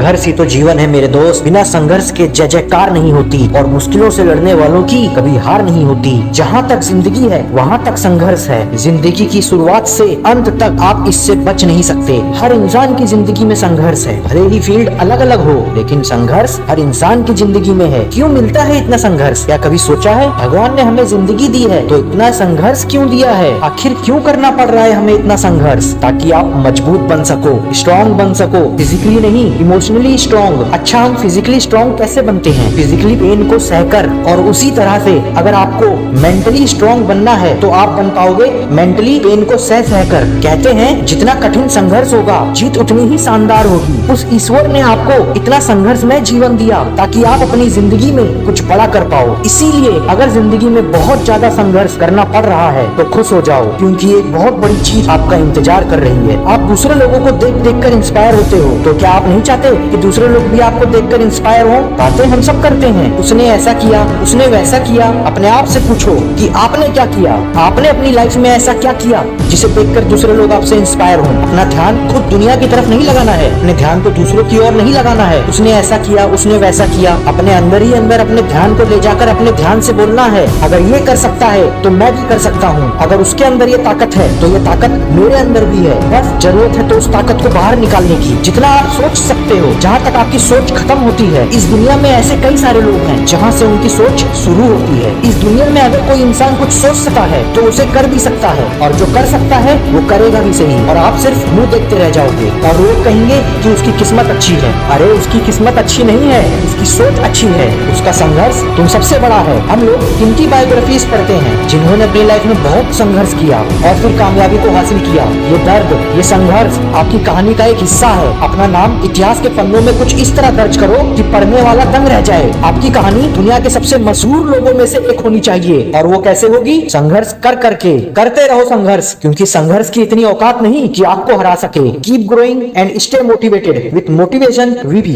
संघर्ष ही तो जीवन है मेरे दोस्त। बिना संघर्ष के जय जयकार नहीं होती और मुश्किलों से लड़ने वालों की कभी हार नहीं होती। जहाँ तक जिंदगी है वहाँ तक संघर्ष है। जिंदगी की शुरुआत से अंत तक आप इससे बच नहीं सकते। हर इंसान की जिंदगी में संघर्ष है। भले ही फील्ड अलग अलग हो, लेकिन संघर्ष हर इंसान की जिंदगी में है। क्यों मिलता है इतना संघर्ष? क्या कभी सोचा है भगवान ने हमें जिंदगी दी है तो इतना संघर्ष क्यों दिया है? आखिर क्यों करना पड़ रहा है हमें इतना संघर्ष? ताकि आप मजबूत बन सको, स्ट्रॉन्ग बन सको, फिजिकली नहीं इमोशनली स्ट्रॉन्ग। अच्छा, हम फिजिकली स्ट्रॉन्ग कैसे बनते हैं? फिजिकली पेन को सहकर, और उसी तरह से अगर आपको मेंटली स्ट्रॉन्ग बनना है तो आप बन पाओगे मेंटली पेन को सह सहकर। कहते हैं जितना कठिन संघर्ष होगा जीत उतनी ही शानदार होगी। उस ईश्वर ने आपको इतना संघर्षमय जीवन दिया ताकि आप अपनी जिंदगी में कुछ बड़ा कर पाओ। इसीलिए अगर जिंदगी में बहुत ज्यादा संघर्ष करना पड़ रहा है तो खुश हो जाओ, क्योंकि एक बहुत बड़ी चीज आपका इंतजार कर रही है। आप दूसरे लोगों को देख देख कर इंस्पायर होते हो, तो क्या आप नहीं चाहते कि दूसरे लोग भी आपको देखकर इंस्पायर हो? बातें हम सब करते हैं, उसने ऐसा किया, उसने वैसा किया। अपने आप से पूछो कि आपने क्या किया? आपने अपनी लाइफ में ऐसा क्या किया जिसे देखकर दूसरे लोग आपसे इंस्पायर हो? अपना ध्यान खुद दुनिया की तरफ नहीं लगाना है, अपने ध्यान को दूसरों की ओर नहीं लगाना है। उसने ऐसा किया, उसने वैसा किया। अपने अंदर ही अंदर अपने ध्यान को ले जाकर अपने ध्यान से बोलना है, अगर ये कर सकता है तो मैं भी कर सकता हूँ। अगर उसके अंदर ये ताकत है तो ये ताकत मेरे अंदर भी है। बस जरूरत है तो उस ताकत को बाहर निकालने की। जितना आप सोच सकते हो, जहाँ तक आपकी सोच खत्म होती है, इस दुनिया में ऐसे कई सारे लोग हैं जहाँ से उनकी सोच शुरू होती है। इस दुनिया में अगर कोई इंसान कुछ सोच सकता है तो उसे कर भी सकता है, और जो कर सकता है वो करेगा भी सही। और आप सिर्फ मुंह देखते रह जाओगे और लोग कहेंगे कि उसकी किस्मत अच्छी है। अरे उसकी किस्मत अच्छी नहीं है, उसकी सोच अच्छी है। उसका संघर्ष तुम सबसे बड़ा है। हम लोग किनकी बायोग्राफीज पढ़ते हैं जिन्होंने अपनी लाइफ में बहुत संघर्ष किया और फिर कामयाबी को हासिल किया। ये दर्द, ये संघर्ष आपकी कहानी का एक हिस्सा है। अपना नाम इतिहास के पन्नों में कुछ इस तरह दर्ज करो कि पढ़ने वाला दंग रह जाए। आपकी कहानी दुनिया के सबसे मशहूर लोगों में से एक होनी चाहिए। और वो कैसे होगी? संघर्ष कर करके। करते रहो संघर्ष, क्योंकि संघर्ष की इतनी औकात नहीं कि आपको हरा सके। Keep growing and stay motivated with motivation VP.